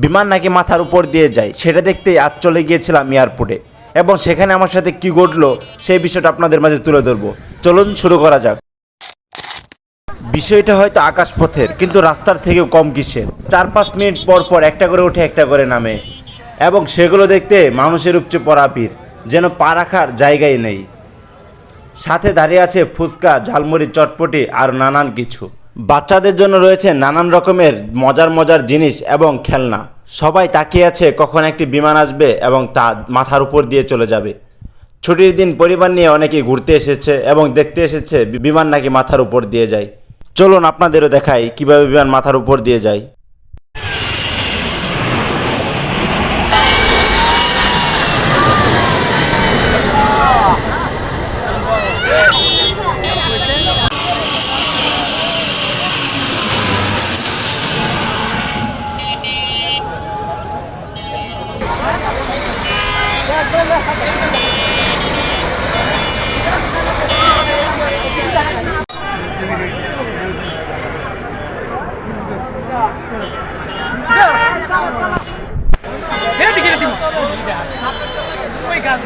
বিমান নাকি মাথার উপর দিয়ে যায়, সেটা দেখতেই আজ চলে গিয়েছিলাম এয়ারপোর্টে, এবং সেখানে আমার সাথে কি ঘটলো সেই বিষয়টা আপনাদের মাঝে তুলে ধরবো। চলুন শুরু করা যাক। বিষয়টা হয়তো আকাশপথের, কিন্তু রাস্তার থেকেও কম কিসের। 4-5 মিনিট পর পর একটা করে উঠে একটা করে নামে, এবং সেগুলো দেখতে মানুষের উপচে পড়া ভিড়, যেন পা রাখার জায়গাই নেই। সাথে দাঁড়িয়ে আছে ফুচকা, ঝালমুড়ি, চটপটি আর নানান কিছু। বাচ্চাদের জন্য রয়েছে নানান রকমের মজার মজার জিনিস এবং খেলনা। সবাই তাকিয়ে আছে কখন একটি বিমান আসবে এবং তা মাথার উপর দিয়ে চলে যাবে। ছুটির দিন পরিবার নিয়ে অনেকেই ঘুরতে এসেছে এবং দেখতে এসেছে বিমান নাকি মাথার উপর দিয়ে যায়। চলুন আপনাদেরও দেখাই কিভাবে বিমান মাথার উপর দিয়ে যায়। গাছ